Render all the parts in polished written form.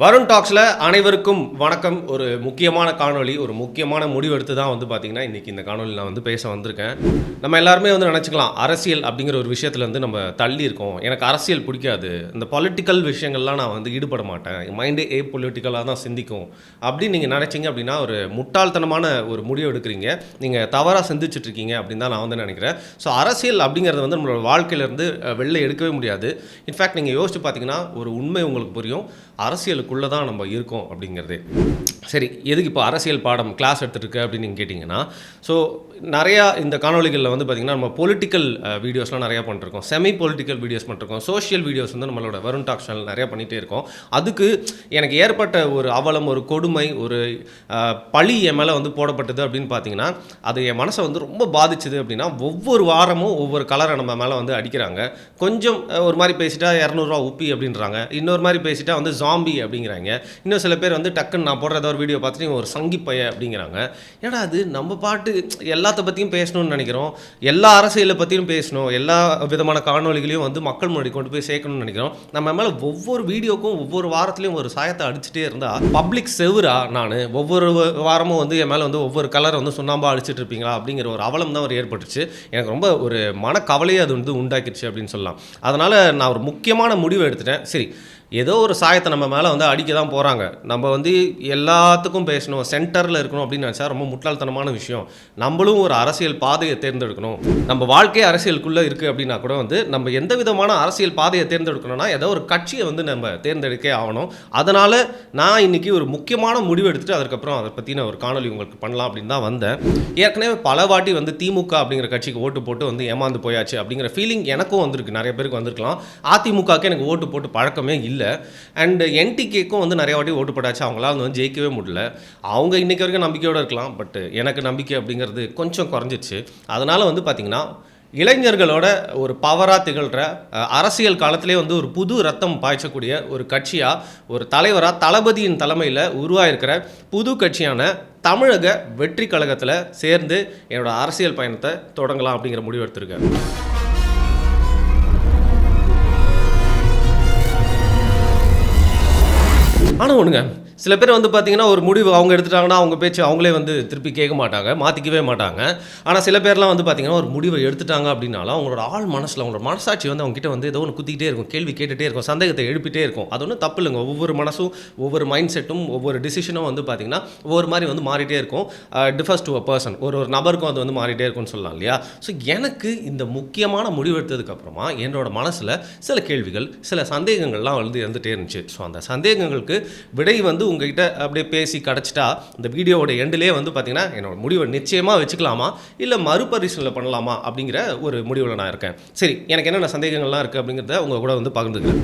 வருண் டாக்ஸில் அனைவருக்கும் வணக்கம். ஒரு முக்கியமான காணொளி, ஒரு முக்கியமான முடிவு எடுத்து தான் வந்து பார்த்திங்கன்னா இன்றைக்கி இந்த காணொலி நான் வந்து பேச வந்திருக்கேன். நம்ம எல்லாருமே வந்து நினச்சிக்கலாம், அரசியல் அப்படிங்கிற ஒரு விஷயத்தில் வந்து நம்ம தள்ளி இருக்கோம், எனக்கு அரசியல் பிடிக்காது, இந்த பொலிட்டிக்கல் விஷயங்கள்லாம் நான் வந்து ஈடுபட மாட்டேன், மைண்டே பொலிட்டிக்கலாக தான் சிந்திக்கும் அப்படின்னு நீங்கள் நினச்சிங்க அப்படின்னா ஒரு முட்டாள்தனமான ஒரு முடிவு எடுக்கிறீங்க, நீங்கள் தவறாக சிந்திச்சுட்ருக்கீங்க அப்படின்னு தான் நான் வந்து நினைக்கிறேன். ஸோ அரசியல் அப்படிங்கிறது வந்து நம்மளோட வாழ்க்கையிலேருந்து வெளில எடுக்கவே முடியாது. இன்ஃபேக்ட் நீங்கள் யோசிச்சு பார்த்தீங்கன்னா ஒரு உண்மை உங்களுக்கு புரியும், அரசியலுக்குள்ளே தான் நம்ம இருக்கோம் அப்படிங்கிறது. சரி, எதுக்கு இப்போ அரசியல் பாடம் கிளாஸ் எடுத்துகிட்டு அப்படின்னு நீங்கள் கேட்டிங்கன்னா, ஸோ நிறையா இந்த காணொலிகளில் வந்து பார்த்திங்கன்னா நம்ம பொலிட்டிக்கல் வீடியோஸ்லாம் நிறையா பண்ணிருக்கோம், செமி பொலிட்டிக்கல் வீடியோஸ் பண்ணிருக்கோம், சோஷியல் வீடியோஸ் வந்து நம்மளோட வருண் டாக் சேனல் நிறையா பண்ணிகிட்டே இருக்கோம். அதுக்கு எனக்கு ஏற்பட்ட ஒரு அவலம், ஒரு கொடுமை, ஒரு பழி என் மேலே வந்து போடப்பட்டது அப்படின்னு பார்த்தீங்கன்னா, அது என் மனசை வந்து ரொம்ப பாதிச்சுது. அப்படின்னா ஒவ்வொரு வாரமும் ஒவ்வொரு கலரை நம்ம மேலே வந்து அடிக்கிறாங்க. கொஞ்சம் ஒரு மாதிரி பேசிட்டா 200 உப்பி அப்படின்றாங்க, இன்னொரு மாதிரி பேசிட்டா வந்து ஜாம்பி அப்படிங்கிறாங்க, இன்னும் சில பேர் வந்து டக்குன்னு நான் போடுற ஒரு வீடியோ பார்த்துட்டு ஒரு சங்கி பைய அப்படிங்கிறாங்க. ஏன்னா அது நம்ம பாட்டு எல்லாத்த பற்றியும் பேசணும்னு நினைக்கிறோம், எல்லா அரசியலை பற்றியும் பேசணும், எல்லா விதமான காணொலிகளையும் வந்து மக்கள் முன்னாடி கொண்டு போய் சேர்க்கணும்னு நினைக்கிறோம். நம்ம மேலே ஒவ்வொரு வீடியோக்கும் ஒவ்வொரு வாரத்துலையும் ஒரு சாயத்தை அடிச்சுட்டே இருந்தால் பப்ளிக் செவரா நான் ஒவ்வொரு வாரமும் வந்து என் மேலே வந்து ஒவ்வொரு கலரை வந்து சுண்ணாம்பா அடிச்சுட்டு இருப்பீங்களா அப்படிங்கிற ஒரு அவலம் தான் ஒரு ஏற்பட்டுச்சு. எனக்கு ரொம்ப ஒரு மனக்கவலையை அது வந்து உண்டாக்கிடுச்சு அப்படின்னு சொல்லலாம். அதனால் நான் ஒரு முக்கியமான முடிவை எடுத்துட்டேன். சரி, ஏதோ ஒரு சாயத்தை நம்ம மேலே வந்து அடிக்க தான் போகிறாங்க, நம்ம வந்து எல்லாத்துக்கும் பேசணும், சென்டரில் இருக்கணும் அப்படின்னு நினச்சா ரொம்ப முட்டாள்தனமான விஷயம். நம்மளும் ஒரு அரசியல் பாதையை தேர்ந்தெடுக்கணும். நம்ம வாழ்க்கை அரசியலுக்குள்ளே இருக்குது அப்படின்னா கூட வந்து நம்ம எந்த விதமான அரசியல் பாதையை தேர்ந்தெடுக்கணும்னா ஏதோ ஒரு கட்சியை வந்து நம்ம தேர்ந்தெடுக்கே ஆகணும். அதனால் நான் இன்றைக்கி ஒரு முக்கியமான முடிவு எடுத்துகிட்டு அதுக்கப்புறம் அதை பற்றின ஒரு காணொலி உங்களுக்கு பண்ணலாம் அப்படின்னு தான் வந்தேன். ஏற்கனவே பல வாட்டி வந்து திமுக அப்படிங்கிற கட்சிக்கு ஓட்டு போட்டு வந்து ஏமாந்து போயாச்சு அப்படிங்கிற ஃபீலிங் எனக்கும் வந்திருக்கு, நிறைய பேருக்கு வந்திருக்கலாம். அதிமுகவுக்கு எனக்கு ஓட்டு போட்டு பழக்கமே இல்லை. அண்ட் என்டிகேக்கும் வந்து நிறைய வாட்டி ஓட்டு போட்டாச்சு, அவங்களால வந்து ஜெயிக்கவே முடியல. அவங்க இன்றைக்கி வரைக்கும் நம்பிக்கையோடு இருக்கலாம், பட் எனக்கு நம்பிக்கை அப்படிங்கிறது கொஞ்சம் குறைஞ்சிச்சு. அதனால் வந்து பார்த்திங்கன்னா இளைஞர்களோட ஒரு பவராக திகழ்கிற அரசியல் காலத்திலே வந்து ஒரு புது ரத்தம் பாய்ச்சக்கூடிய ஒரு கட்சியாக, ஒரு தலைவராக தளபதியின் தலைமையில் உருவாயிருக்கிற புது கட்சியான தமிழக வெற்றி கழகத்தில் சேர்ந்து என்னோடய அரசியல் பயணத்தை தொடங்கலாம் அப்படிங்கிற முடிவு எடுத்திருக்கேன். ஆனால் ஒன்றுங்க, சில பேர் வந்து பார்த்திங்கன்னா ஒரு முடிவு அவங்க எடுத்துட்டாங்கன்னா அவங்க பேச்சு அவங்களே வந்து திருப்பி கேட்க மாட்டாங்க, மாற்றிக்கவே மாட்டாங்க. ஆனால் சில பேர்லாம் வந்து பார்த்திங்கன்னா ஒரு முடிவை எடுத்துட்டாங்க அப்படின்னாலும் அவங்களோட ஆள் மனசில், அவங்களோட மனசாட்சி வந்து அவங்ககிட்ட வந்து ஏதோ ஒன்று குத்திக்கிட்டே இருக்கும், கேள்வி கேட்டுகிட்டே இருக்கும், சந்தேகத்தை எழுப்பிட்டே இருக்கும். அது ஒன்றும் தப்பு இல்லைங்க. ஒவ்வொரு மனசும், ஒவ்வொரு மைண்ட் செட்டும், ஒவ்வொரு டிசிஷனும் வந்து பார்த்திங்கன்னா ஒவ்வொரு மாதிரி வந்து மாறிட்டே இருக்கும். டிஃபர்ஸ் டு அ பர்சன், ஒரு நபருக்கும் அது வந்து மாறிட்டே இருக்கும்னு சொல்லலாம் இல்லையா? ஸோ எனக்கு இந்த முக்கியமான முடிவு எடுத்ததுக்கப்புறமா என்னோட மனசில் சில கேள்விகள், சில சந்தேகங்கள்லாம் வந்து இருந்துகிட்டே இருந்துச்சு. ஸோ அந்த சந்தேகங்களுக்கு விடை வந்து உங்ககிட்ட அப்படியே பேசி கிடச்சிட்டா இந்த வீடியோவோட எண்டிலே வந்து பார்த்தீங்கன்னா என்னோட முடிவை நிச்சயமாக வச்சுக்கலாமா இல்லை மறுபரிசீலனை பண்ணலாமா அப்படிங்கிற ஒரு முடிவில் நான் இருக்கேன். சரி, எனக்கு என்னென்ன சந்தேகங்கள்லாம் இருக்குது அப்படிங்கிறத உங்கள் கூட வந்து பகிர்ந்துக்கிறேன்.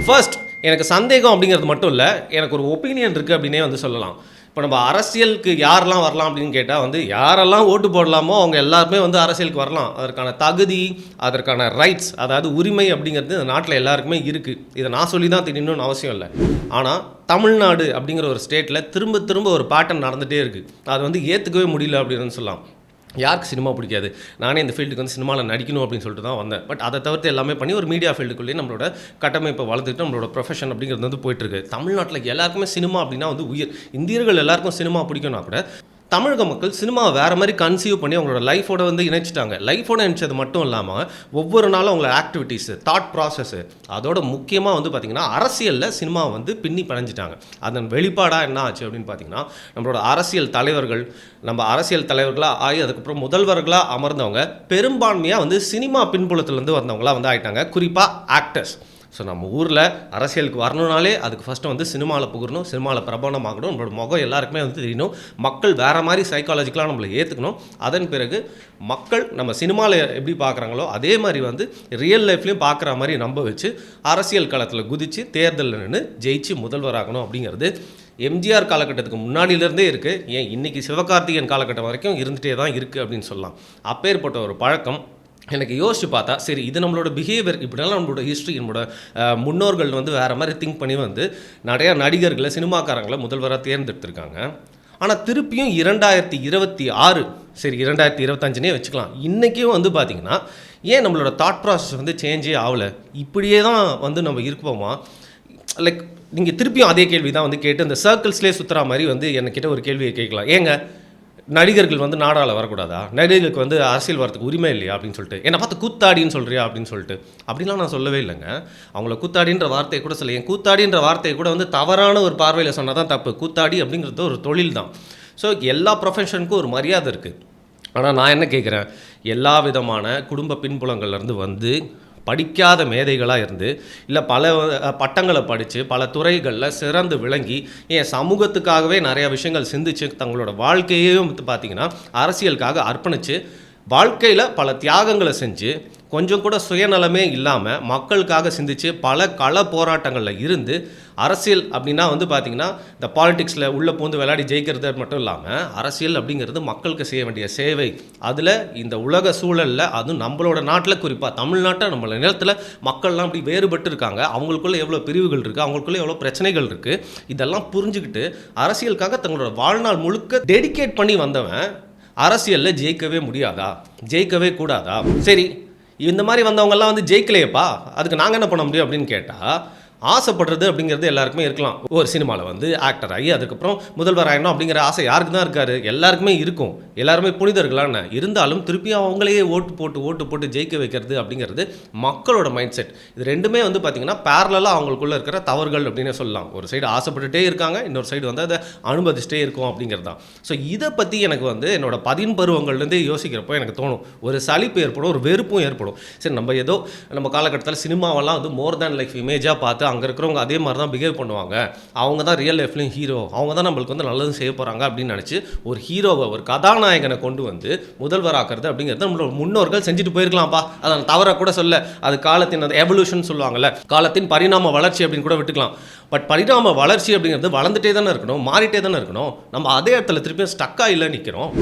ஃபர்ஸ்ட், எனக்கு சந்தேகம் அப்படிங்கிறது மட்டும் இல்லை, எனக்கு ஒரு ஒப்பீனியன் இருக்குது அப்படின்னே வந்து சொல்லலாம். இப்போ நம்ம அரசியலுக்கு யாரெல்லாம் வரலாம் அப்படின்னு கேட்டால் வந்து யாரெல்லாம் ஓட்டு போடலாமோ அவங்க எல்லாருமே வந்து அரசியலுக்கு வரலாம். அதற்கான தகுதி, அதற்கான ரைட்ஸ், அதாவது உரிமை அப்படிங்கிறது இந்த நாட்டில் எல்லாருக்குமே இருக்குது. இதை நான் சொல்லி தான் தெரியணும்னு அவசியம் இல்லை. ஆனால் தமிழ்நாடு அப்படிங்கிற ஒரு ஸ்டேட்டில் திரும்ப திரும்ப ஒரு பேட்டர்ன் நடந்துகிட்டே இருக்குது. அது வந்து ஏற்றுக்கவே முடியல அப்படின்னு சொல்லலாம். யாருக்கு சினிமா பிடிக்காது? நானே இந்த ஃபீல்டுக்கு வந்து சினிமாவில் நடிக்கணும் அப்படின்னு சொல்லிட்டு தான் வந்தேன். பட் அதை தவிர்த்து எல்லாமே பண்ணி ஒரு மீடியா ஃபீல்டுக்குள்ளேயே நம்மளோட கட்டமைப்பை வளர்த்துட்டு நம்மளோட ப்ரொஃபஷன் அப்படிங்கிறது வந்து போயிட்டுருக்கு. தமிழ்நாட்டில் எல்லாருக்குமே சினிமா அப்படின்னா வந்து உயிர். இந்தியர்கள் எல்லாருக்கும் சினிமா பிடிக்கும்னா கூட தமிழக மக்கள் சினிமாவை வேறு மாதிரி கன்சீவ் பண்ணி அவங்களோட லைஃபோட வந்து இணைச்சிட்டாங்க. லைஃபோட இணைச்சது மட்டும் இல்லாமல் ஒவ்வொரு நாளும் அவங்களோட ஆக்டிவிட்டீஸு, தாட் ப்ராசஸ்ஸு, அதோட முக்கியமாக வந்து பார்த்திங்கன்னா அரசியலில் சினிமாவை வந்து பின்னி பிணைஞ்சிட்டாங்க. அதன் வெளிப்பாடாக என்ன ஆச்சு அப்படின்னு பார்த்திங்கன்னா நம்மளோட அரசியல் தலைவர்கள், நம்ம அரசியல் தலைவர்களாக ஆகி அதுக்கப்புறம் முதல்வர்களாக அமர்ந்தவங்க பெரும்பான்மையாக வந்து சினிமா பின்புலத்துலேருந்து வந்தவங்களாக வந்து ஆகிட்டாங்க, குறிப்பாக ஆக்டர்ஸ். ஸோ நம்ம ஊரில் அரசியலுக்கு வரணுனாலே அதுக்கு ஃபஸ்ட்டு வந்து சினிமாவில் புகழணும், சினிமாவில் பிரபலமாகணும், நம்மளோட முகம் எல்லாருக்குமே வந்து தெரியணும், மக்கள் வேறு மாதிரி சைக்காலஜிக்கலாக நம்மளை ஏற்றுக்கணும். அதன் பிறகு மக்கள் நம்ம சினிமாவில் எப்படி பார்க்குறாங்களோ அதே மாதிரி வந்து ரியல் லைஃப்லேயும் பார்க்குற மாதிரி நம்ப வச்சு அரசியல் களத்தில் குதித்து தேர்தலில் நின்று ஜெயிச்சு முதல்வராகணும் அப்படிங்கிறது எம்ஜிஆர் காலகட்டத்துக்கு முன்னாடியிலேருந்தே இருக்குது. ஏன் இன்றைக்கி சிவகார்த்திகேயன் காலகட்டம் வரைக்கும் இருந்துகிட்டே தான் இருக்குது அப்படின்னு சொல்லலாம். அப்பேற்பட்ட ஒரு பழக்கம் எனக்கு யோசிச்சு பார்த்தா, சரி இது நம்மளோட பிஹேவியர், இப்படிலாம் நம்மளோட ஹிஸ்ட்ரி, நம்மளோட முன்னோர்கள் வந்து வேறு மாதிரி திங்க் பண்ணி வந்து நிறையா நடிகர்களை, சினிமாக்காரங்களை முதல்வராக தேர்ந்தெடுத்திருக்காங்க. ஆனால் திருப்பியும் 2026, சரி 2025 வச்சுக்கலாம், இன்றைக்கும் வந்து பார்த்திங்கன்னா ஏன் நம்மளோட தாட் ப்ராசஸ் வந்து சேஞ்சே ஆகலை? இப்படியே தான் வந்து நம்ம இருப்போமா? லைக் நீங்கள் திருப்பியும் அதே கேள்வி தான் வந்து கேட்டு இந்த சர்க்கிள்ஸ்லேயே சுற்றுற மாதிரி வந்து என்கிட்ட ஒரு கேள்வியை கேட்கலாம். ஏங்க நடிகர்கள் வந்து நாடாள வரக்கூடாதா, நடிகர்களுக்கு வந்து அரசியல் வரத்துக்கு உரிமை இல்லையா அப்படின்னு சொல்லிட்டு என்னை பார்த்து கூத்தாடின்னு சொல்கிறியா அப்படின்னு சொல்லிட்டு. அப்படிலாம் நான் சொல்லவே இல்லைங்க. அவங்கள கூத்தாடின்ற வார்த்தையை கூட சொல்ல, என் கூத்தாடின்ற வார்த்தையை கூட வந்து தவறான ஒரு பார்வையில் சொன்னால் தான் தப்பு. கூத்தாடி அப்படிங்கிறது ஒரு தொழில் தான். ஸோ எல்லா ப்ரொஃபஷனுக்கும் ஒரு மரியாதை இருக்குது. ஆனால் நான் என்ன கேட்குறேன், எல்லா விதமான குடும்ப பின்புலங்கள்லேருந்து வந்து படிக்காத மேதைகளாக இருந்து இல்லை பல பட்டங்களை படித்து பல துறைகளில் சிறந்து விளங்கி என் சமூகத்துக்காகவே நிறையா விஷயங்கள் சிந்திச்சு தங்களோட வாழ்க்கையையும் வந்து பார்த்திங்கன்னா அரசியலுக்காக அர்ப்பணித்து வாழ்க்கையில் பல தியாகங்களை செஞ்சு கொஞ்சம் கூட சுயநலமே இல்லாமல் மக்களுக்காக சிந்திச்சு பல கள போராட்டங்களில் இருந்து அரசியல் அப்படின்னா வந்து பார்த்திங்கன்னா இந்த பாலிடிக்ஸில் உள்ளே பூந்து விளையாடி ஜெயிக்கிறது மட்டும் இல்லாமல் அரசியல் அப்படிங்கிறது மக்களுக்கு செய்ய வேண்டிய சேவை. அதில் இந்த உலக சூழலில் அதுவும் நம்மளோட நாட்டில் குறிப்பாக தமிழ்நாட்டை நம்மளோட நிலத்தில் மக்கள்லாம் அப்படி வேறுபட்டு இருக்காங்க. அவங்களுக்குள்ளே எவ்வளோ பிரிவுகள் இருக்குது, அவங்களுக்குள்ளே எவ்வளோ பிரச்சனைகள் இருக்குது. இதெல்லாம் புரிஞ்சுக்கிட்டு அரசியலுக்காக தங்களோட வாழ்நாள் முழுக்க டெடிகேட் பண்ணி வந்தவன் அரசியலில் ஜெயிக்கவே முடியாதா, ஜெயிக்கவே கூடாதா? சரி, இந்த மாதிரி வந்தவங்கெல்லாம் வந்து ஜெயிக்கலையப்பா, அதுக்கு நாங்கள் என்ன பண்ண முடியும் அப்படின்னு கேட்டால், ஆசைப்படுறது அப்படிங்கிறது எல்லாருக்குமே இருக்கலாம். ஒரு சினிமாவில் வந்து ஆக்டர் ஆகி அதுக்கப்புறம் முதல்வர் ஆகணும் அப்படிங்கிற ஆசை யாருக்கு தான் இருக்காரு? எல்லாருக்குமே இருக்கும். எல்லாருமே புனிதர்களான இருந்தாலும் திருப்பியும் அவங்களையே ஓட்டு போட்டு ஜெயிக்க வைக்கிறது அப்படிங்கிறது மக்களோட மைண்ட் செட். இது ரெண்டுமே வந்து பார்த்திங்கன்னா பேரலாக அவங்களுக்குள்ளே இருக்கிற தவறுகள் அப்படின்னு சொல்லலாம். ஒரு சைடு ஆசைப்பட்டுட்டே இருக்காங்க, இன்னொரு சைடு வந்து அதை அனுமதிச்சிட்டே இருக்கும் அப்படிங்கிறது தான். ஸோ இதை பற்றி எனக்கு வந்து என்னோட 10 பருவங்கள்லேருந்து யோசிக்கிறப்போ எனக்கு தோணும், ஒரு சலிப்பு ஏற்படும், ஒரு வெறுப்பும் ஏற்படும். சரி, நம்ம ஏதோ நம்ம காலகட்டத்தில் சினிமாவெல்லாம் வந்து மோர் தேன் லைஃப் இமேஜாக பார்த்து அங்கே இருக்கிறவங்க அதே மாதிரி தான் பிஹேவ் பண்ணுவாங்க, அவங்க தான் ரியல் லைஃப்லையும் ஹீரோ, அவங்க தான் நம்மளுக்கு வந்து நல்லதும் செய்ய போகிறாங்க அப்படின்னு நினச்சி ஒரு ஹீரோவை, ஒரு கதாநாயகனை கொண்டு வந்து முதல்வராக்குறது அப்படிங்கிறது நம்மளோட முன்னோர்கள் செஞ்சுட்டு போயிருக்கலாம்ப்பா. அதை தவற கூட சொல்ல, அது காலத்தின் அந்த எவல்யூஷன் சொல்லுவாங்கல்ல, காலத்தின் பரிணாம வளர்ச்சி அப்படின்னு கூட விட்டுக்கலாம். பட் பரிணாம வளர்ச்சி அப்படிங்கிறது வளர்ந்துட்டே தானே இருக்கணும், மாறிட்டே தானே இருக்கணும். நம்ம அதே இடத்துல திருப்பியும் ஸ்டக்காக இல்லை நிற்கிறோம்.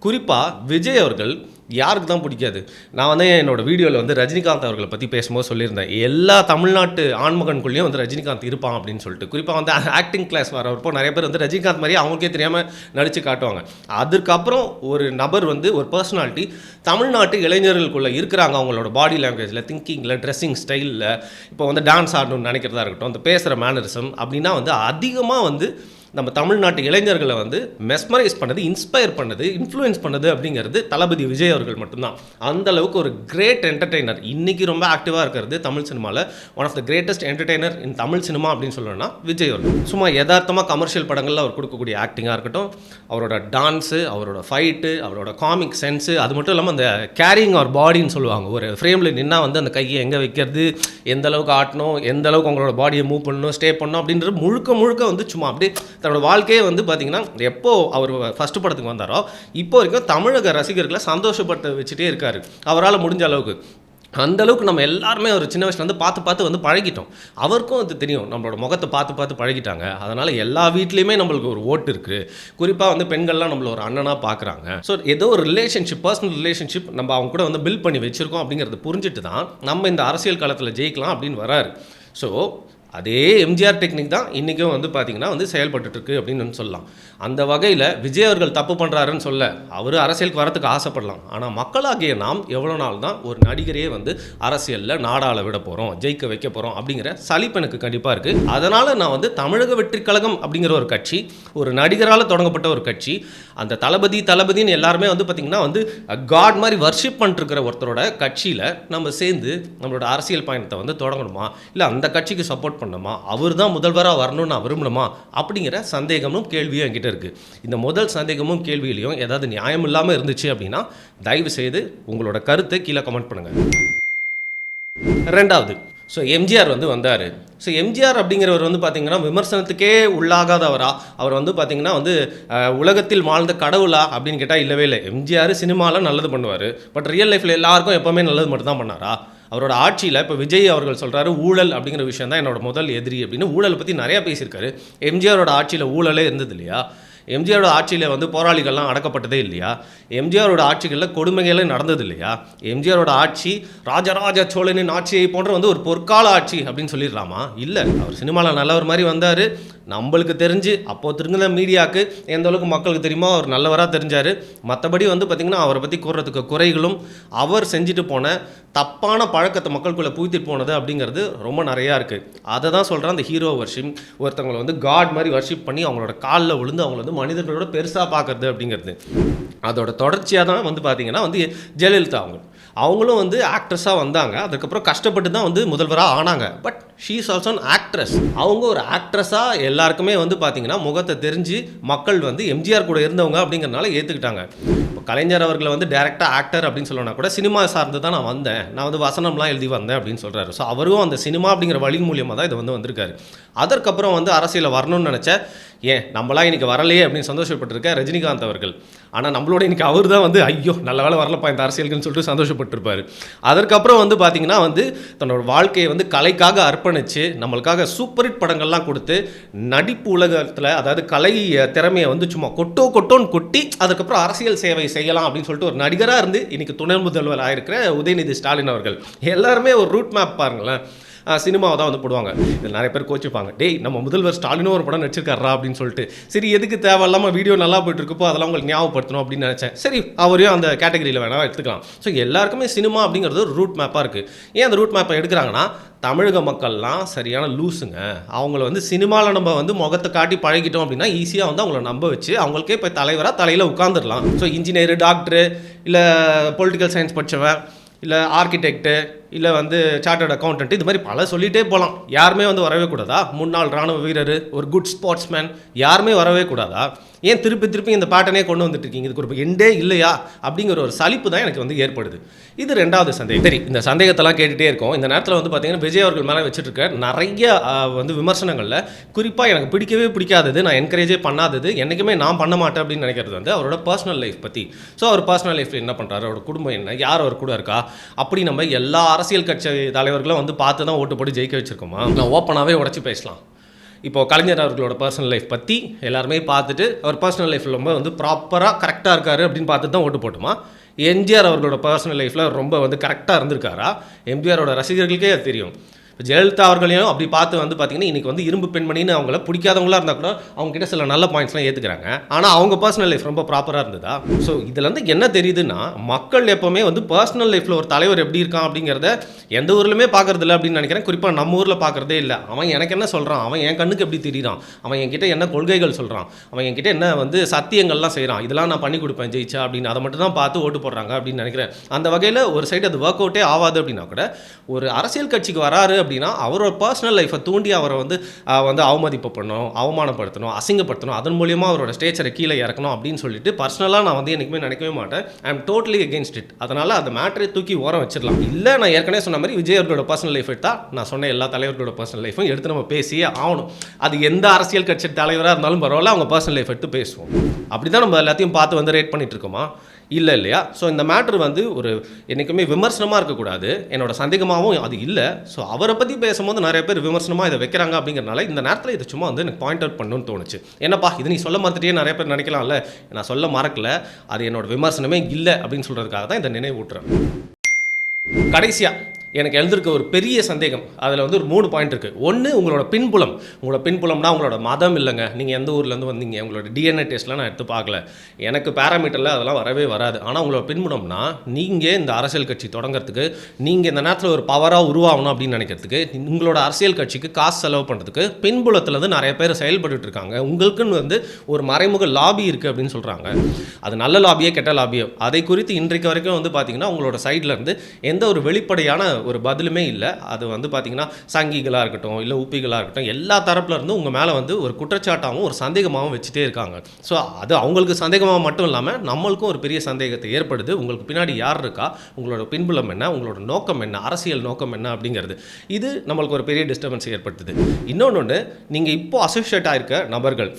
குறிப்பாக விஜய் அவர்கள் யாருக்கு தான் பிடிக்காது? நான் வந்து என்னோடய வீடியோவில் வந்து ரஜினிகாந்த் அவர்களை பற்றி பேசும்போது சொல்லியிருந்தேன், எல்லா தமிழ்நாட்டு ஆண்மகன்குள்ளேயும் வந்து ரஜினிகாந்த் இருப்பான் அப்படின்னு சொல்லிட்டு. குறிப்பாக வந்து ஆக்டிங் கிளாஸ் வரப்போ நிறைய பேர் வந்து ரஜினிகாந்த் மாதிரி அவங்களுக்கே தெரியாமல் நடித்து காட்டுவாங்க. அதுக்கப்புறம் ஒரு நபர் வந்து ஒரு பர்சனாலிட்டி தமிழ்நாட்டு இளைஞர்களுக்குள்ளே இருக்கிறாங்க, அவங்களோட பாடி லாங்குவேஜில், திங்கிங்கில், ட்ரெஸ்ஸிங் ஸ்டைலில், இப்போ வந்து டான்ஸ் ஆடணும்னு நினைக்கிறதா இருக்கட்டும், அந்த பேசுகிற மேனரிசம் அப்படின்னா வந்து அதிகமாக வந்து நம்ம தமிழ்நாட்டு இளைஞர்களை வந்து மெஸ்மரைஸ் பண்ணது, இன்ஸ்பயர் பண்ணது, இன்ஃப்ளூயன்ஸ் பண்ணது அப்படிங்கிறது தளபதி விஜய் அவர்கள் மட்டும்தான். அந்த அளவுக்கு ஒரு கிரேட் என்டர்டெய்னர். இன்றைக்கி ரொம்ப ஆக்டிவாக இருக்கிறது தமிழ் சினிமாவில் one of the greatest entertainer in Tamil cinema அப்படின்னு சொல்லணும்னா விஜய் அவர்கள். சும்மா யதார்த்தமாக கமர்ஷியல் படங்களில் அவர் கொடுக்கக்கூடிய ஆக்டிங்காக இருக்கட்டும், அவரோட டான்ஸு, அவரோட ஃபைட்டு, அவரோட காமிக் சென்ஸு, அது மட்டும் இல்லாமல் அந்த கேரிங் அவர் பாடின்னு சொல்லுவாங்க. ஒரு ஃப்ரேமில் நின்னா வந்து அந்த கையை எங்கே வைக்கிறது, எந்த அளவுக்கு ஆட்டணும், எந்த அளவுக்கு அவங்களோட பாடியை மூவ் பண்ணணும், ஸ்டே பண்ணணும் அப்படின்றது முழுக்க வந்து சும்மா அப்படியே தன்னோட வாழ்க்கையே வந்து பார்த்திங்கன்னா எப்போ அவர் ஃபஸ்ட்டு படத்துக்கு வந்தாரோ இப்போ வரைக்கும் தமிழக ரசிகர்களை சந்தோஷப்பட்டு வச்சுட்டே இருக்காரு அவரால் முடிஞ்ச அளவுக்கு. அந்தளவுக்கு நம்ம எல்லாருமே ஒரு சின்ன வயசுலேருந்து பார்த்து வந்து பழகிட்டோம். அவருக்கும் அது தெரியும், நம்மளோட முகத்தை பார்த்து பழகிட்டாங்க. அதனால் எல்லா வீட்லேயுமே நம்மளுக்கு ஒரு ஓட்டு இருக்குது. குறிப்பாக வந்து பெண்கள்லாம் நம்மள ஒரு அண்ணனாக பார்க்குறாங்க. ஸோ ஏதோ ஒரு ரிலேஷன்ஷிப், பர்சனல் ரிலேஷன்ஷிப் நம்ம அவங்க கூட வந்து பில்ட் பண்ணி வச்சுருக்கோம் அப்படிங்கிறத புரிஞ்சுட்டு தான் நம்ம இந்த அரசியல் காலத்தில் ஜெயிக்கலாம் அப்படின்னு வராரு. ஸோ அதே எம்ஜிஆர் டெக்னிக் தான் இன்றைக்கும் வந்து பார்த்திங்கன்னா வந்து செயல்பட்டுருக்கு அப்படின்னு சொல்லலாம். அந்த வகையில் விஜய் அவர்கள் தப்பு பண்ணுறாருன்னு சொல்ல, அவர் அரசியலுக்கு வரத்துக்கு ஆசைப்படலாம். ஆனால் மக்களாகிய நாம் எவ்வளோ நாள் தான் ஒரு நடிகரையே வந்து அரசியலில் நாடாள விட போகிறோம், ஜெயிக்க வைக்க போகிறோம் அப்படிங்கிற சலிப்பு எனக்கு கண்டிப்பாக இருக்குது. அதனால் நான் வந்து தமிழக வெற்றி கழகம் அப்படிங்கிற ஒரு கட்சி, ஒரு நடிகரால் தொடங்கப்பட்ட ஒரு கட்சி, அந்த தளபதின்னு எல்லாருமே வந்து பார்த்திங்கன்னா வந்து காட் மாதிரி வர்ஷிப் பண்ணிட்டுருக்கிற ஒருத்தரோட கட்சியில் நம்ம சேர்ந்து நம்மளோட அரசியல் பயணத்தை வந்து தொடங்கணுமா, இல்லை அந்த கட்சிக்கு சப்போர்ட் பண்ணணுமா, அவர் தான் முதல்வராக வரணும்னு நான் விரும்பணுமா அப்படிங்கிற சந்தேகமும் கேள்வியும் என்கிட்ட இருக்குது. இந்த முதல் சந்தேகமும் கேள்வியிலையும் ஏதாவது நியாயம் இல்லாமல் இருந்துச்சு அப்படின்னா தயவு செய்து உங்களோட கருத்தை கீழே கமெண்ட் பண்ணுங்கள். ரெண்டாவது, ஸோ எம்ஜிஆர் வந்து வந்தார். ஸோ எம்ஜிஆர் அப்படிங்கிறவர் வந்து பார்த்திங்கன்னா விமர்சனத்துக்கே உள்ளாகாதவரா, அவர் வந்து பார்த்திங்கன்னா வந்து உலகத்தில் வாழ்ந்த கடவுளா அப்படின்னு கேட்டால் இல்லவே இல்லை. எம்ஜிஆர் சினிமாவில் நல்லது பண்ணுவார், பட் ரியல் லைஃப்பில் எல்லாருக்கும் எப்போவுமே நல்லது மட்டும் தான் பண்ணாரா? அவரோட ஆட்சியில் இப்போ விஜய் அவர்கள் சொல்கிறாரு ஊழல் அப்படிங்கிற விஷயம் தான் என்னோட முதல் எதிரி அப்படின்னு. ஊழலை பற்றி நிறையா பேசியிருக்காரு. எம்ஜிஆரோட ஆட்சியில் ஊழலே இருந்தது இல்லையா? எம்ஜிஆரோட ஆட்சியில் வந்து போராளிகள்லாம் அடக்கப்பட்டதே இல்லையா? எம்ஜிஆரோட ஆட்சிகளில் கொடுமைகளே நடந்தது இல்லையா? எம்ஜிஆரோட ஆட்சி ராஜராஜ சோழனின் ஆட்சியை போன்ற வந்து ஒரு பொற்கால ஆட்சி அப்படின்னு சொல்லிடலாமா? இல்லை, அவர் சினிமாவில் நல்லவர் மாதிரி வந்தார், நம்மளுக்கு தெரிஞ்சு அப்போது திருந்த மீடியாவுக்கு எந்த அளவுக்கு மக்களுக்கு தெரியுமோ அவர் நல்லவராக தெரிஞ்சார். மற்றபடி வந்து பார்த்திங்கன்னா அவரை பற்றி கூறுறதுக்கு குறைகளும் அவர் செஞ்சுட்டு போன தப்பான பழக்கத்தை மக்களுக்குள்ளே பூத்திட்டு போனது அப்படிங்கிறது ரொம்ப நிறையா இருக்குது. அதை தான் சொல்கிறேன், அந்த ஹீரோ வர்ஷிப், ஒருத்தவங்களை வந்து காட் மாதிரி வர்ஷிப் பண்ணி அவங்களோட காலில் விழுந்து அவங்கள வந்து மனிதர்களோட பெருசாக பார்க்குறது அப்படிங்கிறது. அதோட தொடர்ச்சியாக தான் வந்து பார்த்திங்கன்னா வந்து ஜெயலலிதா அவங்களும் வந்து ஆக்ட்ரஸாக வந்தாங்க. அதுக்கப்புறம் கஷ்டப்பட்டு தான் வந்து முதல்வராக ஆனாங்க. But she is also an actress. அவங்க ஒரு ஆக்ட்ரஸாக எல்லாருக்குமே வந்து பார்த்திங்கன்னா முகத்தை தெரிஞ்சு மக்கள் வந்து எம்ஜிஆர் கூட இருந்தவங்க அப்படிங்கிறனால ஏற்றுக்கிட்டாங்க. இப்போ கலைஞர் அவர்களை வந்து டேரெக்டாக ஆக்டர் அப்படின்னு சொல்லணும்னா கூட சினிமா சார்ந்து தான் நான் வந்தேன், நான் வந்து வசனம்லாம் எழுதி வந்தேன் அப்படின்னு சொல்கிறாரு. ஸோ அவரும் அந்த சினிமா அப்படிங்கிற வழி மூலியமாக தான் இது வந்து வந்திருக்காரு. அதற்கப்புறம் வந்து அரசியலில் வரணும்னு நினச்ச ஏன் நம்மளாம் இன்றைக்கி வரலையே அப்படின்னு சந்தோஷப்பட்டிருக்க ரஜினிகாந்த் அவர்கள். ஆனால் நம்மளோட இன்றைக்கி அவர் தான் வந்து ஐயோ நல்ல வேலை வரலப்பா இந்த அரசியலுக்குன்னு சொல்லிட்டு சந்தோஷப்பட்டிருப்பார். அதற்கப்புறம் வந்து பார்த்திங்கன்னா வந்து தன்னோட வாழ்க்கையை வந்து கலைக்காக அர்ப்பணித்து நம்மளுக்காக சூப்பர் ஹிட் படங்கள்லாம் கொடுத்து நடிப்பு உலகத்தில் அதாவது கலை திறமையை வந்து சும்மா கொட்டோன்னு கொட்டி அதுக்கப்புறம் அரசியல் சேவை செய்யலாம் அப்படின்னு சொல்லிட்டு ஒரு நடிகராக இருந்து இன்றைக்கி துணை முதல்வர் ஆகிருக்கிற உதயநிதி ஸ்டாலின் அவர்கள். எல்லாருமே ஒரு ரூட் மேப் பாருங்களேன், சினிமாவை தான் வந்து போடுவாங்க. இதில் நிறைய பேர் கோச்சிப்பாங்க, டேய் நம்ம முதல்வர் ஸ்டாலினும் ஒரு படம் நடிச்சிருக்காரா அப்படின்னு சொல்லிட்டு. சரி எதுக்கு தேவையில்லாமல் வீடியோ நல்லா போயிட்டு இருக்கப்போ அதெல்லாம் உங்களுக்கு ஞாபகப்படுத்தணும் அப்படின்னு நினச்சேன். சரி அவரையும் அந்த கேட்டகரியில் வேணால் எடுத்துக்கலாம். ஸோ எல்லாருக்குமே சினிமா அப்படிங்கிறது ஒரு ரூட் மேப்பாக இருக்குது. ஏன் அந்த ரூட் மேப்பை எடுக்கிறாங்கன்னா தமிழக மக்கள்லாம் சரியான லூஸுங்க. அவங்கள வந்து சினிமாவில் நம்ம வந்து முகத்தை காட்டி பழகிட்டோம் அப்படின்னா ஈஸியாக வந்து அவங்கள நம்ப வச்சு அவங்களுக்கே இப்போ தலைவராக தலையில் உட்காந்துடலாம். ஸோ இன்ஜினியரு, டாக்டரு, இல்லை பொலிட்டிக்கல் சயின்ஸ் படித்தவன், இல்லை ஆர்கிடெக்ட்டு, இல்லை வந்து சார்ட்டர்ட் அக்கௌண்டன்ட், இது மாதிரி பல சொல்லிகிட்டே போகலாம். யாருமே வந்து வரவே கூடாதா? முன்னாள் இராணுவ வீரர், ஒரு குட் ஸ்போர்ட்ஸ்மேன், யாருமே வரவே கூடாதா? ஏன் திருப்பி இந்த பேட்டர்னே கொண்டு வந்துட்டு இருக்கீங்க? இதுக்கு ஒரு எண்டே இல்லையா அப்படிங்கிற ஒரு சலிப்பு தான் எனக்கு வந்து ஏற்படுது. இது ரெண்டாவது சந்தேகம். சரி, இந்த சந்தேகத்தெல்லாம் கேட்டுகிட்டே இருக்கோம். இந்த நேரத்தில் வந்து பார்த்தீங்கன்னா விஜய் அவர்கள் மேலே வச்சுட்டு நிறைய வந்து விமர்சனங்களில் குறிப்பாக எனக்கு பிடிக்கவே பிடிக்காதது, நான் என்கரேஜே பண்ணாதது, என்றைக்குமே நான் பண்ண மாட்டேன் அப்படின்னு நினைக்கிறது வந்து அவரோட பர்சனல் லைஃப் பற்றி. ஸோ அவர் பர்சனல் லைஃப்பில் என்ன பண்ணுறாரு, அவரோட குடும்பம் என்ன, யார் அவர் கூட இருக்கா, அப்படி நம்ம எல்லா அரசியல் கட்சி தலைவர்களும் வந்து பார்த்து தான் ஓட்டு போட்டு ஜெயிக்க வச்சுருக்கோமா? நான் ஓப்பனாகவே உடச்சி பேசலாம். இப்போது கலைஞர் அவர்களோட பர்சனல் லைஃப் பற்றி எல்லாருமே பார்த்துட்டு அவர் பர்சனல் லைஃப்பில் ரொம்ப வந்து ப்ராப்பராக கரெக்டாக இருக்காரு அப்படின்னு பார்த்துட்டு தான் ஓட்டு போட்டுமா? எம்ஜிஆர் அவர்களோட பர்சனல் லைஃப்பில் ரொம்ப வந்து கரெக்டாக இருந்திருக்காரா? எம்ஜிஆரோட ரசிகர்களுக்கே அது தெரியும். இப்போ ஜெயலலிதா அவர்களையும் அப்படி பார்த்து வந்து பார்த்திங்கன்னா இன்றைக்கி வந்து இரும்பு பெண்மணின்னு அவங்கள பிடிக்காதவங்களாக இருந்தால் கூட அவங்ககிட்ட சில நல்ல பாயிண்ட்ஸ்லாம் ஏற்றுக்கிறாங்க. ஆனால் அவங்க பர்சனல் லைஃப் ரொம்ப ப்ராப்பராக இருந்ததா? ஸோ இதில் வந்து என்ன தெரியுதுன்னா மக்கள் எப்போவுமே வந்து பர்சனல் லைஃப்பில் ஒரு தலைவர் எப்படி இருக்கான் அப்படிங்கிறத எந்த ஊர்லையுமே பார்க்குறது இல்லை அப்படின்னு நினைக்கிறேன். குறிப்பாக நம்ம ஊரில் பார்க்குறதே இல்லை. அவன் எனக்கு என்ன சொல்கிறான், அவன் என் கண்ணுக்கு எப்படி தெரியுறான், அவன் என்கிட்ட என்ன கொள்கைகள் சொல்கிறான், அவன் என்கிட்ட என்ன வந்து சத்தியங்கள்லாம் செய்கிறான், இதெல்லாம் நான் பண்ணி கொடுப்பேன் ஜெயிச்சா அப்படின்னு அதை மட்டும் தான் பார்த்து ஓட்டு போடுறாங்க அப்படின்னு நினைக்கிறேன். அந்த வகையில் ஒரு சைடு அது ஒர்க் அவுட்டே ஆகாது அப்படின்னா கூட ஒரு அரசியல் கட்சிக்கு வராரு அப்படின்னா அவரோட பர்சனல் லைஃப்பை தூண்டி அவரை வந்து அவமதிப்பு பண்ணணும், அவமானப்படுத்தணும், அசிங்கப்படுத்தணும், அதன் மூலியமாக அவரோட ஸ்டேச்சரை கீழே இறக்கணும் அப்படின்னு சொல்லிட்டு பர்சனலாக நான் வந்து என்றைக்குமே நினைக்கவே மாட்டேன். I am totally against it. அதனால் அந்த மேட்டரை தூக்கி ஓரம் வச்சிடலாம். இல்லை நான் ஏற்கனவே சொன்ன மாதிரி விஜய் அவர்களோட பர்சனல் லைஃப் எடுத்தால் நான் சொன்ன எல்லா தலைவர்களோட பர்சனல் லைஃப்பும் எடுத்து நம்ம பேசியே ஆகணும். அது எந்த அரசியல் கட்சி தலைவராக இருந்தாலும் பரவாயில்ல, அவங்க பர்சனல் லைஃப் எடுத்து பேசுவோம். அப்படி தான் நம்ம எல்லாத்தையும் பார்த்து வந்து ரேட் பண்ணிட்டு இருக்கோமா? இல்லை இல்லையா? ஸோ இந்த மேட்ரு வந்து ஒரு என்றைக்குமே விமர்சனமாக இருக்கக்கூடாது. என்னோட சந்தேகமாகவும் அது இல்லை. ஸோ அவரை பற்றி பேசும்போது நிறைய பேர் விமர்சனமாக இதை வைக்கிறாங்க அப்படிங்கிறனால இந்த நேரத்தில் இதை சும்மா வந்து எனக்கு பாயிண்ட் அவுட் பண்ணணும்னு தோணுச்சு. என்னப்பா இது நீ சொல்ல மறந்துட்டே நிறைய பேர் நினைக்கலாம்ல, நான் சொல்ல மறக்கல, அது என்னோட விமர்சனமே இல்லை அப்படின்னு சொல்கிறதுக்காக தான் இதை நினைவூட்டுறேன். கடைசியாக எனக்கு எழுந்திருக்க ஒரு பெரிய சந்தேகம், அதில் வந்து ஒரு 3 பாயிண்ட் இருக்குது. ஒன்று, உங்களோட பின்புலம். உங்களோட பின்புலம்னா உங்களோட மதம் இல்லைங்க, நீங்கள் எந்த ஊர்லேருந்து வந்தீங்க, உங்களோட டிஎன்ஏ டெஸ்ட்லாம் நான் எடுத்து பார்க்கல, எனக்கு பேராமீட்டரில் அதெல்லாம் வரவே வராது. ஆனால் உங்களோட பின்புலம்னா நீங்கள் இந்த அரசியல் கட்சி தொடங்கிறதுக்கு, நீங்கள் இந்த நேரத்தில் ஒரு பவராக உருவாகணும் அப்படின்னு நினைக்கிறதுக்கு, உங்களோட அரசியல் கட்சிக்கு காசு செலவு பண்ணுறதுக்கு பின்புலத்தில் வந்து நிறைய பேர் செயல்பட்டு இருக்காங்க. உங்களுக்குன்னு வந்து ஒரு மறைமுக லாபி இருக்குது அப்படின்னு சொல்கிறாங்க. அது நல்ல லாபியோ கெட்ட லாபியோ, அதை குறித்து இன்றைக்கு வரைக்கும் வந்து பார்த்திங்கன்னா உங்களோட சைட்லேருந்து எந்த ஒரு வெளிப்படையான ஒரு பதிலுமே இல்லை. அது வந்து பார்த்திங்கன்னா சங்கிகளாக இருக்கட்டும், இல்லை உப்பிகளாக இருக்கட்டும், எல்லா தரப்புல இருந்து உங்கள் மேலே வந்து ஒரு குற்றச்சாட்டாகவும் ஒரு சந்தேகமாகவும் வச்சுட்டே இருக்காங்க. ஸோ அது அவங்களுக்கு சந்தேகமாக மட்டும் இல்லாமல் நம்மளுக்கும் ஒரு பெரிய சந்தேகத்தை ஏற்படுது. உங்களுக்கு பின்னாடி யார் இருக்கா, உங்களோட பின்புலம் என்ன, உங்களோட நோக்கம் என்ன, அரசியல் நோக்கம் என்ன அப்படிங்கிறது. இது நம்மளுக்கு ஒரு பெரிய டிஸ்டர்பன்ஸ் ஏற்படுத்துது. இன்னொன்று, நீங்கள் இப்போ அசோசியேட் ஆகிருக்க நபர்கள்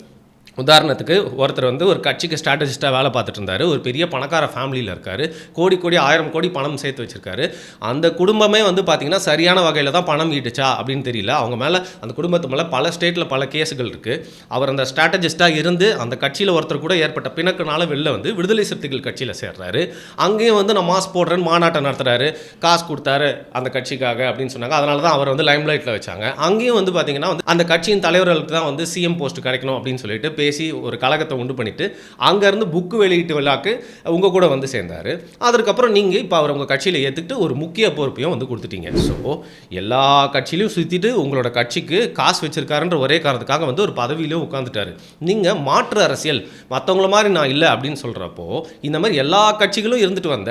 உதாரணத்துக்கு ஒருத்தர் வந்து ஒரு கட்சிக்கு ஸ்ட்ராட்டஜிஸ்ட்டாக வேலை பார்த்துட்டு இருந்தார். ஒரு பெரிய பணக்கார ஃபேமிலியில் இருக்கார். கோடி கோடி 1000 கோடி பணம் சேர்த்து வச்சிருக்காரு. அந்த குடும்பமே வந்து பார்த்தீங்கன்னா சரியான வகையில் தான் பணம் ஈட்டுச்சா அப்படின்னு தெரியல. அவங்க மேலே அந்த குடும்பத்து மேலே பல ஸ்டேட்டில் பல கேஸுகள் இருக்குது. அவர் அந்த ஸ்ட்ராட்டஜிஸ்ட்டாக இருந்து அந்த கட்சியில் ஒருத்தர் கூட ஏற்பட்ட பிணக்குனால வெளில வந்து விடுதலை சிறுத்தைகள் கட்சியில் சேர்றாரு. அங்கேயும் வந்து நான் மாஸ் போடுறேன்னு மாநாட்டம் நடத்துகிறாரு. காசு கொடுத்தாரு அந்த கட்சிக்காக அப்படின்னு சொன்னாங்க. அதனால தான் அவர் வந்து லைம்லைட்டில் வச்சாங்க. அங்கேயும் வந்து பார்த்தீங்கன்னா வந்து அந்த கட்சியின் தலைவர்களுக்கு தான் வந்து சிஎம் போஸ்ட் கிடைக்கணும் அப்படின்னு சொல்லிட்டு பேசி ஒரு கழகத்தை உண்டு பண்ணிட்டு அங்கேருந்து புக்கு வெளியீட்டு விழாக்கு உங்கள் கூட வந்து சேர்ந்தார். அதற்கப்புறம் நீங்கள் இப்போ அவர் உங்கள் கட்சியில் ஏற்றுக்கிட்டு ஒரு முக்கிய பொறுப்பையும் வந்து கொடுத்துட்டீங்க. ஸோ எல்லா கட்சியிலையும் சுற்றிட்டு உங்களோட கட்சிக்கு காசு வச்சிருக்காருன்ற ஒரே காரணத்துக்காக வந்து ஒரு பதவியிலையும் உட்காந்துட்டாரு. நீங்கள் மாற்று அரசியல் மற்றவங்கள மாதிரி நான் இல்லை அப்படின்னு சொல்கிறப்போ இந்த மாதிரி எல்லா கட்சிகளும் இருந்துட்டு வந்த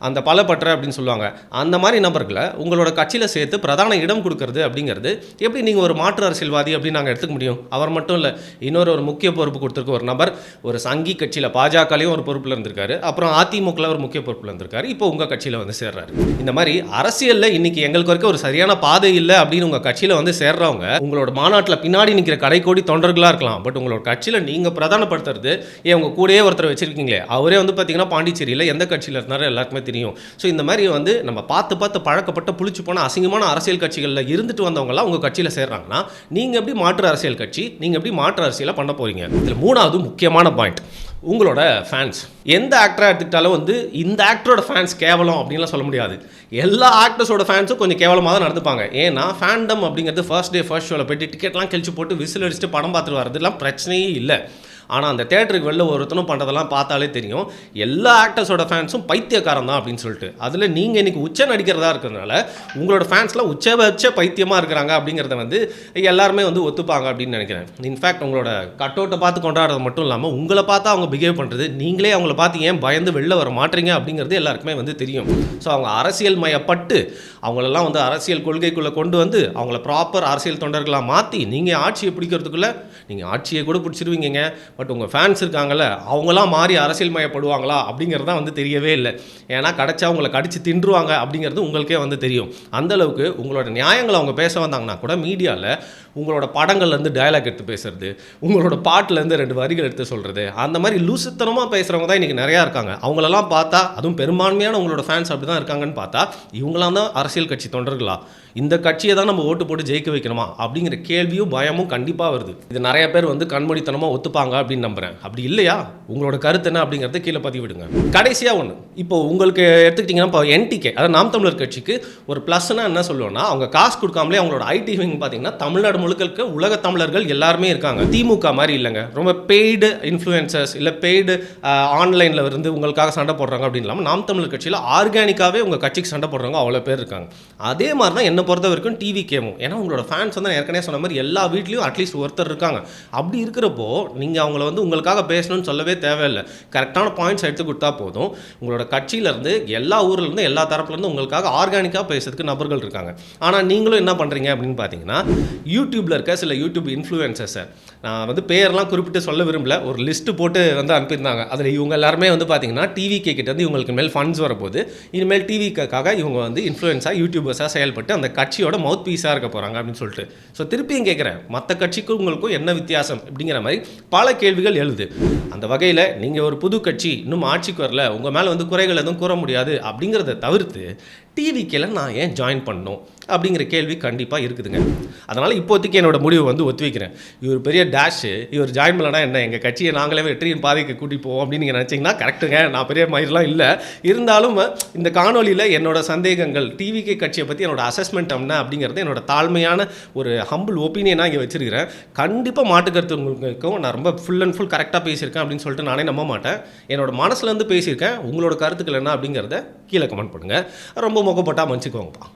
அந்த பலப்பற்ற அப்படின்னு சொல்லுவாங்க அந்த மாதிரி நபர்களை உங்களோட கட்சியில் சேர்த்து பிரதான இடம் கொடுக்கறது அப்படிங்கிறது எப்படி நீங்கள் ஒரு மாற்று அரசியல்வாதி அப்படின்னு நாங்கள் எடுத்துக்க முடியும்? அவர் மட்டும் இல்லை, இன்னொரு முக்கிய பொறுப்பு கொடுத்துருக்க ஒரு நபர் ஒரு சங்கி கட்சியில் பாஜகலையும் ஒரு பொறுப்பில் இருந்திருக்காரு. அப்புறம் அதிமுகவில் ஒரு முக்கிய பொறுப்பில் இருந்திருக்காரு. இப்போ உங்கள் கட்சியில் வந்து சேர்றாரு. இந்த மாதிரி அரசியலில் இன்னைக்கு எங்களுக்கு வரைக்கும் ஒரு சரியான பாதை இல்லை அப்படின்னு உங்கள் கட்சியில் வந்து சேர்றவங்க உங்களோட மாநாட்டில் பின்னாடி நிற்கிற கடைக்கோடி தொண்டர்களாக இருக்கலாம். பட் உங்களோட கட்சியில் நீங்கள் பிரதானப்படுத்துறது உங்கள் கூடயே ஒருத்தர் வச்சிருக்கீங்களே அவரே வந்து பார்த்தீங்கன்னா பாண்டிச்சேரியில் எந்த கட்சியில் இருந்தாலும் எல்லாருக்குமே தெரியும். ஸோ இந்த மாதிரி வந்து நம்ம பார்த்து பழக்கப்பட்ட புளிச்சு போன அசிங்கமான அரசியல் கட்சிகளில் இருந்துட்டு வந்தவங்கலாம் உங்கள் கட்சியில் சேர்றாங்கன்னா நீங்கள் எப்படி மாற்று அரசியல் கட்சி, நீங்கள் எப்படி மாற்று அரசியலை பண்ண போறீங்க? இதில் மூணாவது முக்கியமான பாயிண்ட் உங்களோட ஃபேன்ஸ். எந்த ஆக்டராக எடுத்துக்கிட்டாலும் வந்து இந்த ஆக்டரோட ஃபேன்ஸ் கேவலம் அப்படின்லாம் சொல்ல முடியாது. எல்லா ஆக்டர்ஸோட ஃபேன்ஸும் கொஞ்சம் கேவலமாக தான் நடந்துப்பாங்க. ஏன்னா ஃபேண்டம் அப்படிங்கிறது ஃபர்ஸ்ட் டே ஃபர்ஸ்ட் ஷோவில் போய்ட்டு டிக்கெட்லாம் கிழிச்சு போட்டு விசில் அடிச்சுட்டு படம் பார்த்துட்டு வரதுலாம் பிரச்சனையே இல்லை. ஆனால் அந்த தேட்டருக்கு வெளில ஒருத்தனும் பண்ணுறதெல்லாம் பார்த்தாலே தெரியும் எல்லா ஆக்டர்ஸோட ஃபேன்ஸும் பைத்தியக்காரன் தான் அப்படின்னு சொல்லிட்டு. அதில் நீங்கள் இன்றைக்கி உச்ச நடிக்கிறதா இருக்கிறதுனால உங்களோட ஃபேன்ஸ்லாம் உச்சபட்ச பைத்தியமாக இருக்கிறாங்க அப்படிங்கிறத வந்து எல்லாருமே வந்து ஒத்துப்பாங்க அப்படின்னு நினைக்கிறேன். இன்ஃபேக்ட் உங்களோட கட்டவுட்டை பார்த்து கொண்டாடுறது மட்டும் இல்லாமல் உங்களை பார்த்தா அவங்க பிஹேவ் பண்ணுறது, நீங்களே அவங்கள பார்த்து ஏன் பயந்து வெளில வர மாட்டீங்க அப்படிங்கிறது எல்லாருக்குமே வந்து தெரியும். ஸோ அவங்க அரசியல் மயப்பட்டு அவங்களெல்லாம் வந்து அரசியல் கொள்கைக்குள்ளே கொண்டு வந்து அவங்கள ப்ராப்பர் அரசியல் தொண்டர்களாக மாற்றி நீங்கள் ஆட்சியை பிடிக்கிறதுக்குள்ளே நீங்கள் ஆட்சியை கூட பிடிச்சிருவீங்க. பட் உங்கள் ஃபேன்ஸ் இருக்காங்கல்ல அவங்களாம் மாறி அரசியல் மயப்படுவாங்களா அப்படிங்கிறது தான் வந்து தெரியவே இல்லை. ஏன்னா கடைச்சா அவங்களை கடிச்சு தின்றுவாங்க அப்படிங்கிறது உங்களுக்கே வந்து தெரியும். அந்தளவுக்கு உங்களோட நியாயங்களை அவங்க பேச வந்தாங்கன்னா கூட மீடியாவில் உங்களோட படங்கள்லேருந்து டயலாக் எடுத்து பேசுறது, உங்களோட பாட்டிலேருந்து 2 வரிகள் எடுத்து சொல்கிறது, அந்த மாதிரி லூசுத்தனமாக பேசுகிறவங்க தான் இன்றைக்கி நிறையா இருக்காங்க. அவங்களெல்லாம் பார்த்தா அதுவும் பெரும்பான்மையான உங்களோட ஃபேன்ஸ் அப்படி தான் இருக்காங்கன்னு பார்த்தா இவங்களாம் தான் அரசியல் கட்சி தொண்டர்களா? இந்த கட்சியை தான் நம்ம ஓட்டு போட்டு ஜெயிக்க வைக்கணுமா அப்படிங்கிற கேள்வியும் பயமும் கண்டிப்பாக வருது. இது நிறைய பேர் வந்து கண்மூடித்தனமாக ஒத்துப்பாங்க அப்படின்னு நம்புகிறேன். அப்படி இல்லையா? உங்களோட கருத்து என்ன அப்படிங்கிறத கீழே பதிவிடுங்க. கடைசியாக ஒன்று, இப்போ உங்களுக்கு எடுத்துக்கிட்டிங்கன்னா இப்போ என்டிகே அதாவது நாம் தமிழர் கட்சிக்கு ஒரு ப்ளஸ்னா என்ன சொல்லுவோம்னா அவங்க காசு கொடுக்காமலே அவங்களோட ஐடி விங் பார்த்தீங்கன்னா தமிழ்நாடு முழுக்க உலக தமிழர்கள் எல்லாருமே இருக்காங்க. திமுக மாதிரி இல்லைங்க, ரொம்ப பெய்டு இன்ஃப்ளூயன்சர்ஸ் இல்லை பெய்டு ஆன்லைனில் இருந்து உங்களுக்காக சண்டை போடுறாங்க அப்படின்னு இல்லாமல் நாம் தமிழர் கட்சியில் ஆர்கானிக்காகவே உங்கள் கட்சிக்கு சண்டை போடுறவங்க அவ்வளோ பேர் இருக்காங்க. அதே மாதிரி தான் என்னை பொறுத்த வரைக்கும் டிவி கேமும். ஏன்னா உங்களோட ஃபேன்ஸ் வந்து ஏற்கனவே சொன்ன மாதிரி எல்லா வீட்லேயும் அட்லீஸ்ட் ஒருத்தர் இருக்காங்க. அப்படி இருக்கிறப்போ நீங்கள் அவங்கள வந்து உங்களுக்காக பேசணும்னு சொல்லவே தேவையில்லை. கரெக்டான பாயிண்ட்ஸ் எடுத்து கொடுத்தா போதும். உங்களோட கட்சியிலேருந்து எல்லா ஊர்லேருந்து எல்லா தரப்புலேருந்து உங்களுக்காக ஆர்கானிக்காக பேசுறதுக்கு நபர்கள் இருக்காங்க. ஆனால் நீங்களும் என்ன பண்ணுறீங்க அப்படின்னு பார்த்தீங்கன்னா யூடியூப்பில் இருக்க சில யூடியூப் இன்ஃப்ளூயன்சர்ஸை நான் வந்து பேரெல்லாம் குறிப்பிட்டு சொல்ல விரும்பல, ஒரு லிஸ்ட்டு போட்டு வந்து அனுப்பியிருந்தாங்க. அதில் இவங்க எல்லாருமே வந்து பார்த்தீங்கன்னா டிவி கிட்ட வந்து இவங்களுக்கு மேல் ஃபண்ட்ஸ் வரப்போது இனிமேல் டிவிக்காக இவங்க வந்து இன்ஃப்ளூயன்ஸாக யூடியூபர்ஸாக செயல்பட்டு அந்த கட்சியோட மவுத் பீஸாக இருக்க போகிறாங்க அப்படின்னு சொல்லிட்டு. ஸோ திருப்பியும் கேட்குறேன், மற்ற கட்சிக்கும் உங்களுக்கும் என்ன வித்தியாசம் அப்படிங்கிற மாதிரி பல கேள்விகள் எழுது. அந்த வகையில் நீங்கள் ஒரு புது கட்சி இன்னும் ஆட்சிக்கு வரல, உங்கள் மேலே வந்து குறைகள் எதுவும் கூற முடியாது அப்படிங்கிறத தவிர்த்து டிவிக்கில் நான் ஏன் ஜாயின் பண்ணணும் அப்படிங்கிற கேள்வி கண்டிப்பாக இருக்குதுங்க. அதனால் இப்போதைக்கு என்னோட முடிவு வந்து ஒத்துவைக்கிறேன். இவர் பெரிய டேஷு, இவர் ஜாயின் பண்ணலன்னா என்ன எங்கள் கட்சியை நாங்களே வெற்றியின் பாதைக்கு கூட்டி போவோம் அப்படின்னு நீங்கள் நினச்சிங்கன்னா கரெக்டுங்க. நான் பெரிய மாதிரிலாம் இல்லை. இருந்தாலும் இந்த காணொலியில் என்னோட சந்தேகங்கள் டிவிகே கட்சியை பற்றி என்னோட அசஸ்மெண்ட் என்ன அப்படிங்கிறது என்னோட தாழ்மையான ஒரு ஹம்பிள் ஒப்பீனியனாக இங்கே வச்சிருக்கிறேன். கண்டிப்பாக மாட்டுக்கருத்து உங்களுக்கும் நான் ரொம்ப ஃபுல் அண்ட் ஃபுல் கரெக்டாக பேசியிருக்கேன் அப்படின்னு சொல்லிட்டு நானே நம்ப மாட்டேன். என்னோட மனசுலேருந்து பேசியிருக்கேன். உங்களோட கருத்துக்கள் என்ன அப்படிங்கிறத கீழே கமெண்ட் பண்ணுங்கள். ரொம்ப முகப்பட்டா மன்னிச்சுக்கோங்கப்பா.